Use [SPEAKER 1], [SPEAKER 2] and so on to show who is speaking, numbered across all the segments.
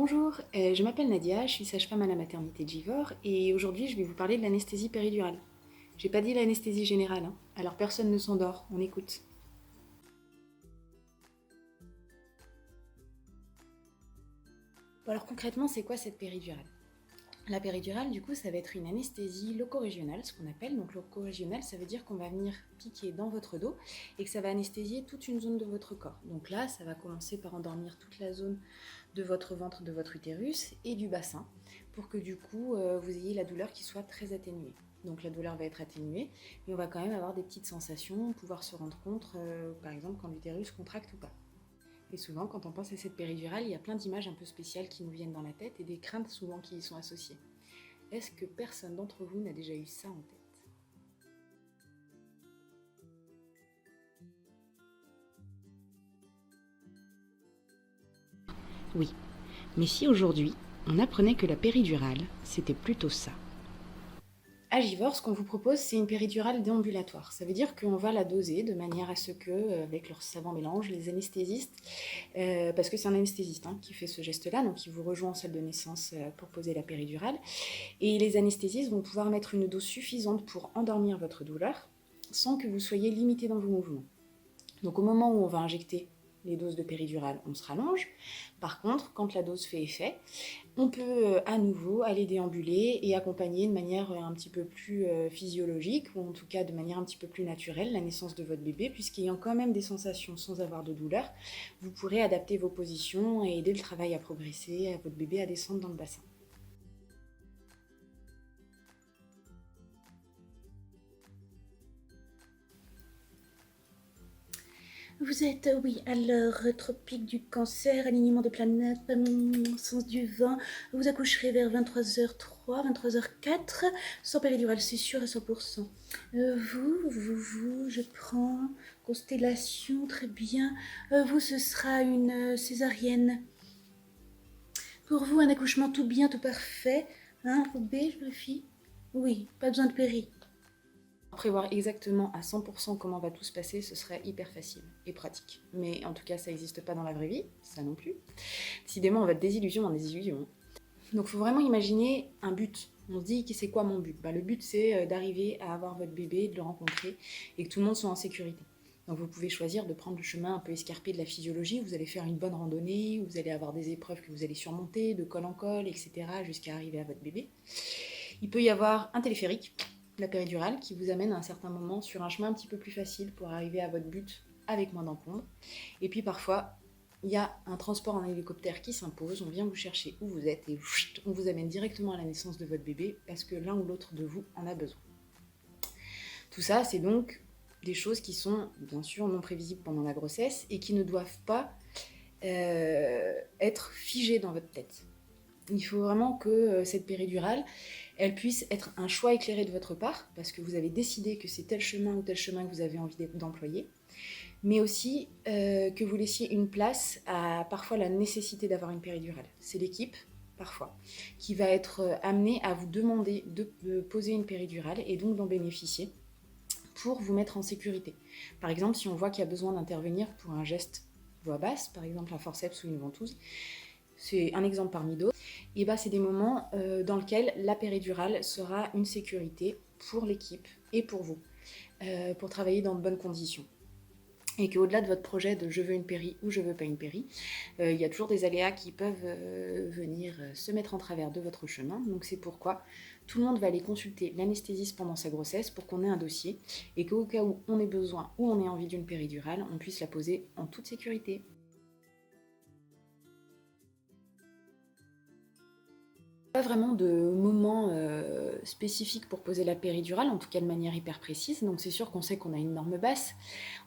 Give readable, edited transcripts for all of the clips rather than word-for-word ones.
[SPEAKER 1] Bonjour, je m'appelle Nadia, je suis sage-femme à la maternité de Givors et aujourd'hui je vais vous parler de l'anesthésie péridurale. J'ai pas dit l'anesthésie générale, hein, alors personne ne s'endort, on écoute. Bon alors concrètement c'est quoi cette péridurale? La péridurale du coup ça va être une anesthésie loco-régionale, ce qu'on appelle. Donc loco-régionale ça veut dire qu'on va venir piquer dans votre dos et que ça va anesthésier toute une zone de votre corps. Donc là ça va commencer par endormir toute la zone de votre ventre, de votre utérus et du bassin pour que du coup vous ayez la douleur qui soit très atténuée. Donc la douleur va être atténuée, mais on va quand même avoir des petites sensations, pouvoir se rendre compte par exemple quand l'utérus contracte ou pas. Et souvent, quand on pense à cette péridurale, il y a plein d'images un peu spéciales qui nous viennent dans la tête et des craintes souvent qui y sont associées. Est-ce que personne d'entre vous n'a déjà eu ça en tête? Oui, mais si aujourd'hui, on apprenait que la péridurale, c'était plutôt ça. À Givors, ce qu'on vous propose, c'est une péridurale déambulatoire. Ça veut dire qu'on va la doser de manière à ce que, avec leur savant mélange, les anesthésistes, parce que c'est un anesthésiste qui fait ce geste-là, donc il vous rejoint en salle de naissance pour poser la péridurale, et les anesthésistes vont pouvoir mettre une dose suffisante pour endormir votre douleur, sans que vous soyez limité dans vos mouvements. Donc au moment où on va injecter les doses de péridurale, on se rallonge. Par contre, quand la dose fait effet, on peut à nouveau aller déambuler et accompagner de manière un petit peu plus physiologique, ou en tout cas de manière un petit peu plus naturelle, la naissance de votre bébé, puisqu'ayant quand même des sensations sans avoir de douleur, vous pourrez adapter vos positions et aider le travail à progresser, à votre bébé à descendre dans le bassin.
[SPEAKER 2] Vous êtes, oui, à l'heure tropique du cancer, alignement des planètes, sens du vent. Vous accoucherez vers 23h03, 23h04, sans péridurale, c'est sûr à 100%. Vous, je prends constellation, très bien. Vous, ce sera une césarienne. Pour vous, un accouchement tout bien, tout parfait. Hein, B, je vérifie. Oui, pas besoin de péri.
[SPEAKER 1] Prévoir exactement à 100% comment va tout se passer, ce serait hyper facile et pratique. Mais en tout cas, ça n'existe pas dans la vraie vie, ça non plus. Décidément, on va de désillusion dans des illusions. Donc il faut vraiment imaginer un but. On se dit, c'est quoi mon but? Le but, c'est d'arriver à avoir votre bébé, de le rencontrer et que tout le monde soit en sécurité. Donc vous pouvez choisir de prendre le chemin un peu escarpé de la physiologie. Vous allez faire une bonne randonnée, vous allez avoir des épreuves que vous allez surmonter, de col en col, etc., jusqu'à arriver à votre bébé. Il peut y avoir un téléphérique, la péridurale, qui vous amène à un certain moment sur un chemin un petit peu plus facile pour arriver à votre but avec moins d'encombre. Et puis parfois, il y a un transport en hélicoptère qui s'impose, on vient vous chercher où vous êtes et on vous amène directement à la naissance de votre bébé parce que l'un ou l'autre de vous en a besoin. Tout ça, c'est donc des choses qui sont bien sûr non prévisibles pendant la grossesse et qui ne doivent pas être figées dans votre tête. Il faut vraiment que cette péridurale, elle puisse être un choix éclairé de votre part, parce que vous avez décidé que c'est tel chemin ou tel chemin que vous avez envie d'employer, mais aussi que vous laissiez une place à parfois la nécessité d'avoir une péridurale. C'est l'équipe, parfois, qui va être amenée à vous demander de poser une péridurale et donc d'en bénéficier pour vous mettre en sécurité. Par exemple, si on voit qu'il y a besoin d'intervenir pour un geste voix basse, par exemple un forceps ou une ventouse, c'est un exemple parmi d'autres, et c'est des moments dans lesquels la péridurale sera une sécurité pour l'équipe et pour vous, pour travailler dans de bonnes conditions. Et qu'au-delà de votre projet de je veux une péri ou je veux pas une péri, il y a toujours des aléas qui peuvent venir se mettre en travers de votre chemin. Donc c'est pourquoi tout le monde va aller consulter l'anesthésiste pendant sa grossesse pour qu'on ait un dossier et qu'au cas où on ait besoin ou on ait envie d'une péridurale, on puisse la poser en toute sécurité. Pas vraiment de moment spécifique pour poser la péridurale, en tout cas de manière hyper précise. Donc c'est sûr qu'on sait qu'on a une norme basse.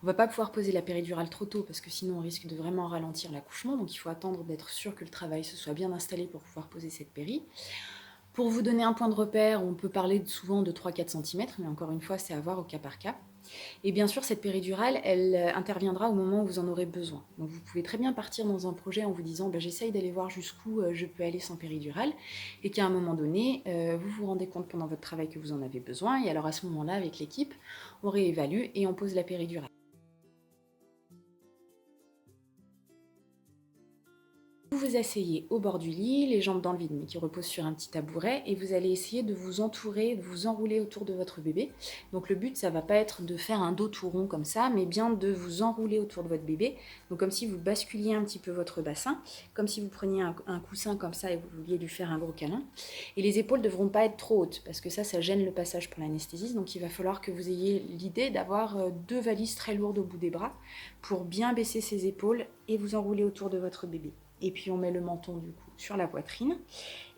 [SPEAKER 1] On va pas pouvoir poser la péridurale trop tôt parce que sinon on risque de vraiment ralentir l'accouchement. Donc il faut attendre d'être sûr que le travail se soit bien installé pour pouvoir poser cette péri. Pour vous donner un point de repère, on peut parler souvent de 3-4 cm, mais encore une fois, c'est à voir au cas par cas. Et bien sûr, cette péridurale, elle interviendra au moment où vous en aurez besoin. Donc vous pouvez très bien partir dans un projet en vous disant j'essaye d'aller voir jusqu'où je peux aller sans péridurale, et qu'à un moment donné, vous vous rendez compte pendant votre travail que vous en avez besoin, et alors à ce moment-là, avec l'équipe, on réévalue et on pose la péridurale. Vous vous asseyez au bord du lit, les jambes dans le vide, mais qui reposent sur un petit tabouret, et vous allez essayer de vous entourer, de vous enrouler autour de votre bébé. Donc le but, ça va pas être de faire un dos tout rond comme ça, mais bien de vous enrouler autour de votre bébé. Donc comme si vous basculiez un petit peu votre bassin, comme si vous preniez un coussin comme ça et vous vouliez lui faire un gros câlin. Et les épaules ne devront pas être trop hautes, parce que ça gêne le passage pour l'anesthésiste. Donc il va falloir que vous ayez l'idée d'avoir 2 valises très lourdes au bout des bras pour bien baisser ses épaules et vous enrouler autour de votre bébé. Et puis on met le menton du coup sur la poitrine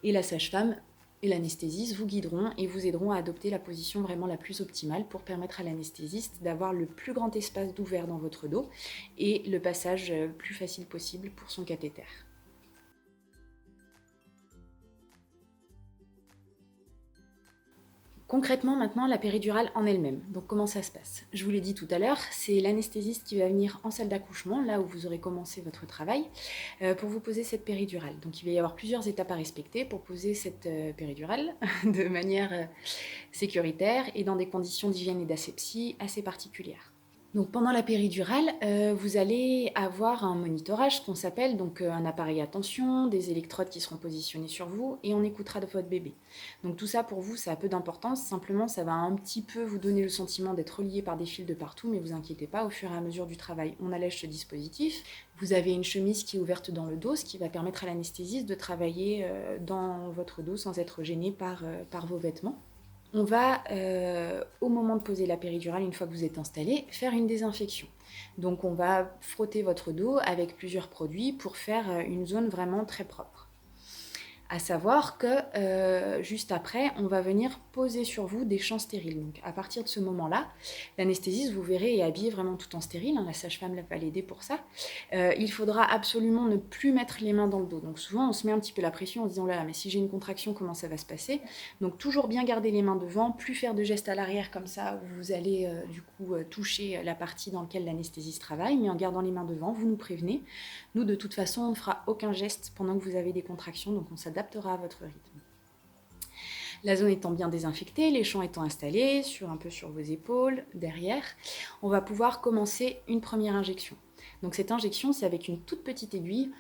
[SPEAKER 1] et la sage-femme et l'anesthésiste vous guideront et vous aideront à adopter la position vraiment la plus optimale pour permettre à l'anesthésiste d'avoir le plus grand espace d'ouvert dans votre dos et le passage le plus facile possible pour son cathéter. Concrètement, maintenant, la péridurale en elle-même. Donc, comment ça se passe? Je vous l'ai dit tout à l'heure, c'est l'anesthésiste qui va venir en salle d'accouchement, là où vous aurez commencé votre travail, pour vous poser cette péridurale. Donc, il va y avoir plusieurs étapes à respecter pour poser cette péridurale de manière sécuritaire et dans des conditions d'hygiène et d'asepsie assez particulières. Donc pendant la péridurale, vous allez avoir un monitorage, ce qu'on s'appelle, donc un appareil à tension, des électrodes qui seront positionnées sur vous et on écoutera de votre bébé. Donc tout ça pour vous, ça a peu d'importance, simplement ça va un petit peu vous donner le sentiment d'être relié par des fils de partout, mais vous inquiétez pas, au fur et à mesure du travail, on allège ce dispositif. Vous avez une chemise qui est ouverte dans le dos, ce qui va permettre à l'anesthésiste de travailler dans votre dos sans être gêné par vos vêtements. On va, au moment de poser la péridurale, une fois que vous êtes installé, faire une désinfection. Donc on va frotter votre dos avec plusieurs produits pour faire une zone vraiment très propre. À savoir que juste après, on va venir poser sur vous des champs stériles. Donc à partir de ce moment-là, l'anesthésiste, vous verrez, est habillée vraiment tout en stérile. La sage-femme va l'aider pour ça. Il faudra absolument ne plus mettre les mains dans le dos. Donc souvent, on se met un petit peu la pression en se disant, oh là là, mais si j'ai une contraction, comment ça va se passer? Donc toujours bien garder les mains devant, plus faire de gestes à l'arrière comme ça, où vous allez toucher la partie dans laquelle l'anesthésiste travaille, mais en gardant les mains devant, vous nous prévenez. Nous, de toute façon, on ne fera aucun geste pendant que vous avez des contractions, donc on s'adaptera à votre rythme. La zone étant bien désinfectée, les champs étant installés, un peu sur vos épaules, derrière, on va pouvoir commencer une première injection. Donc cette injection, c'est avec une toute petite aiguille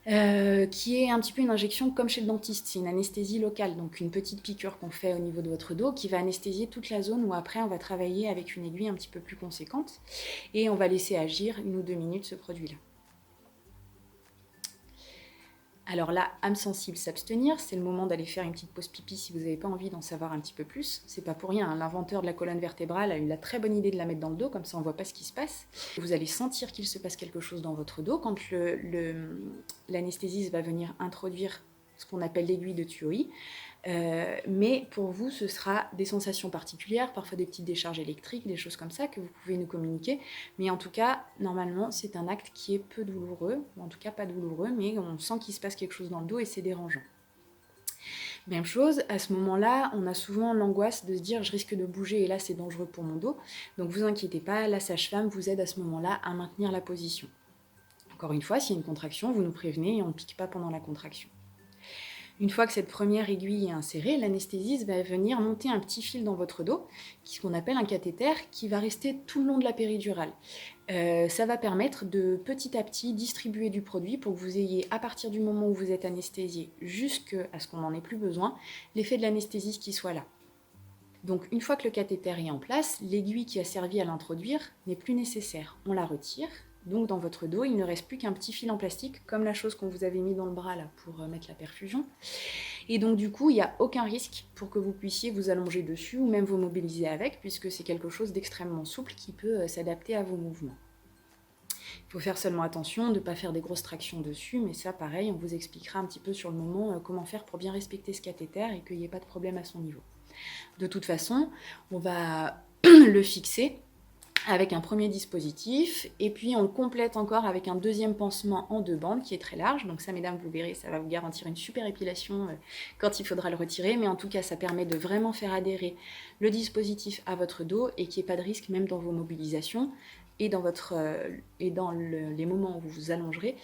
[SPEAKER 1] qui est un petit peu une injection comme chez le dentiste. C'est une anesthésie locale, donc une petite piqûre qu'on fait au niveau de votre dos qui va anesthésier toute la zone où après on va travailler avec une aiguille un petit peu plus conséquente et on va laisser agir 1 ou 2 minutes ce produit-là. Alors là, âme sensible, s'abstenir, c'est le moment d'aller faire une petite pause pipi si vous n'avez pas envie d'en savoir un petit peu plus. C'est pas pour rien, l'inventeur de la colonne vertébrale a eu la très bonne idée de la mettre dans le dos, comme ça on ne voit pas ce qui se passe. Vous allez sentir qu'il se passe quelque chose dans votre dos quand l'anesthésiste va venir introduire ce qu'on appelle l'aiguille de tuyauterie. Mais pour vous, ce sera des sensations particulières, parfois des petites décharges électriques, des choses comme ça que vous pouvez nous communiquer. Mais en tout cas, normalement, c'est un acte qui est peu douloureux, ou en tout cas pas douloureux, mais on sent qu'il se passe quelque chose dans le dos et c'est dérangeant. Même chose, à ce moment-là, on a souvent l'angoisse de se dire « je risque de bouger et là c'est dangereux pour mon dos ». Donc vous inquiétez pas, la sage-femme vous aide à ce moment-là à maintenir la position. Encore une fois, s'il y a une contraction, vous nous prévenez et on ne pique pas pendant la contraction. Une fois que cette première aiguille est insérée, l'anesthésiste va venir monter un petit fil dans votre dos, ce qu'on appelle un cathéter, qui va rester tout le long de la péridurale. Ça va permettre de petit à petit distribuer du produit pour que vous ayez, à partir du moment où vous êtes anesthésié, jusqu'à ce qu'on n'en ait plus besoin, l'effet de l'anesthésiste qui soit là. Donc une fois que le cathéter est en place, l'aiguille qui a servi à l'introduire n'est plus nécessaire. On la retire. Donc dans votre dos, il ne reste plus qu'un petit fil en plastique, comme la chose qu'on vous avait mis dans le bras là pour mettre la perfusion. Et donc du coup, il n'y a aucun risque pour que vous puissiez vous allonger dessus ou même vous mobiliser avec, puisque c'est quelque chose d'extrêmement souple qui peut s'adapter à vos mouvements. Il faut faire seulement attention de ne pas faire des grosses tractions dessus, mais ça pareil, on vous expliquera un petit peu sur le moment comment faire pour bien respecter ce cathéter et qu'il n'y ait pas de problème à son niveau. De toute façon, on va le fixer avec un premier dispositif, et puis on le complète encore avec un deuxième pansement en 2 bandes qui est très large. Donc ça, mesdames, vous verrez, ça va vous garantir une super épilation quand il faudra le retirer, mais en tout cas, ça permet de vraiment faire adhérer le dispositif à votre dos et qu'il n'y ait pas de risque même dans vos mobilisations et dans, les moments où vous vous allongerez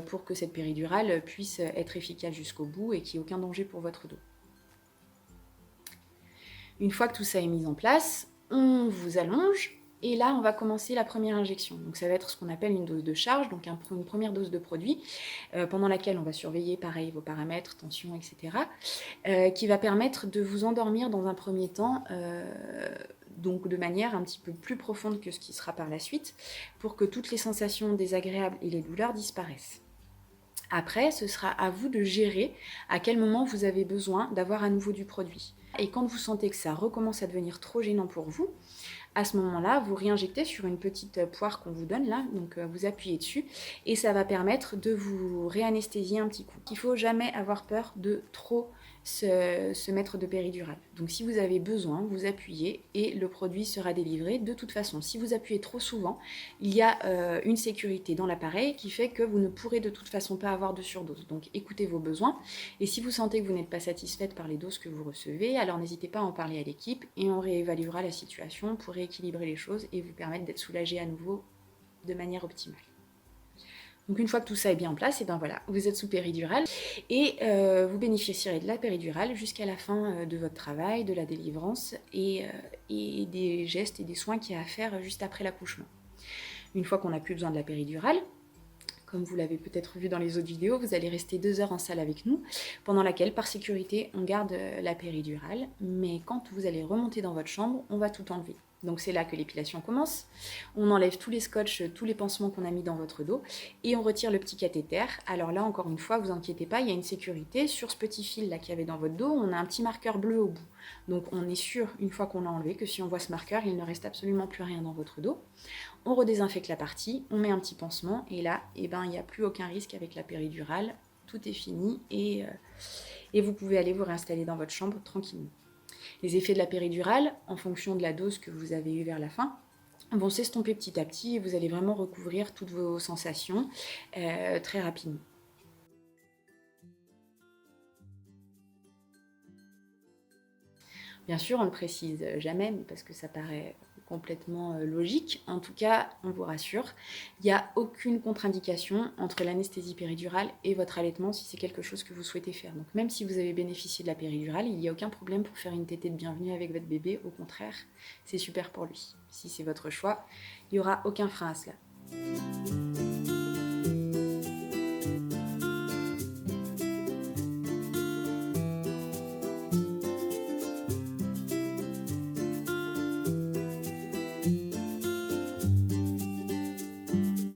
[SPEAKER 1] pour que cette péridurale puisse être efficace jusqu'au bout et qu'il n'y ait aucun danger pour votre dos. Une fois que tout ça est mis en place, on vous allonge Et là, on va commencer la première injection. Donc ça va être ce qu'on appelle une dose de charge, donc une première dose de produit, pendant laquelle on va surveiller, pareil, vos paramètres, tension, etc., qui va permettre de vous endormir dans un premier temps, donc de manière un petit peu plus profonde que ce qui sera par la suite, pour que toutes les sensations désagréables et les douleurs disparaissent. Après, ce sera à vous de gérer à quel moment vous avez besoin d'avoir à nouveau du produit. Et quand vous sentez que ça recommence à devenir trop gênant pour vous, à ce moment-là, vous réinjectez sur une petite poire qu'on vous donne là, donc vous appuyez dessus, et ça va permettre de vous réanesthésier un petit coup. Il ne faut jamais avoir peur de trop se mettre de péridurale. Donc si vous avez besoin, vous appuyez et le produit sera délivré. De toute façon, si vous appuyez trop souvent, il y a une sécurité dans l'appareil qui fait que vous ne pourrez de toute façon pas avoir de surdose. Donc écoutez vos besoins, et si vous sentez que vous n'êtes pas satisfaite par les doses que vous recevez, alors n'hésitez pas à en parler à l'équipe et on réévaluera la situation pour rééquilibrer les choses et vous permettre d'être soulagé à nouveau de manière optimale. Donc une fois que tout ça est bien en place, et ben voilà, vous êtes sous péridurale et vous bénéficierez de la péridurale jusqu'à la fin de votre travail, de la délivrance et des gestes et des soins qu'il y a à faire juste après l'accouchement. Une fois qu'on n'a plus besoin de la péridurale, comme vous l'avez peut-être vu dans les autres vidéos, vous allez rester 2 heures en salle avec nous, pendant laquelle, par sécurité, on garde la péridurale. Mais quand vous allez remonter dans votre chambre, on va tout enlever. Donc c'est là que l'épilation commence. On enlève tous les scotch, tous les pansements qu'on a mis dans votre dos et on retire le petit cathéter. Alors là, encore une fois, vous inquiétez pas, il y a une sécurité. Sur ce petit fil là qu'il y avait dans votre dos, on a un petit marqueur bleu au bout. Donc on est sûr, une fois qu'on l'a enlevé, que si on voit ce marqueur, il ne reste absolument plus rien dans votre dos. On redésinfecte la partie, on met un petit pansement et là, il n'y a plus aucun risque avec la péridurale. Tout est fini et vous pouvez aller vous réinstaller dans votre chambre tranquillement. Les effets de la péridurale, en fonction de la dose que vous avez eue vers la fin, vont s'estomper petit à petit et vous allez vraiment recouvrir toutes vos sensations très rapidement. Bien sûr, on ne le précise jamais, parce que ça paraît complètement logique. En tout cas, on vous rassure, il n'y a aucune contre-indication entre l'anesthésie péridurale et votre allaitement si c'est quelque chose que vous souhaitez faire. Donc même si vous avez bénéficié de la péridurale, il n'y a aucun problème pour faire une tétée de bienvenue avec votre bébé. Au contraire, c'est super pour lui. Si c'est votre choix, il n'y aura aucun frein à cela.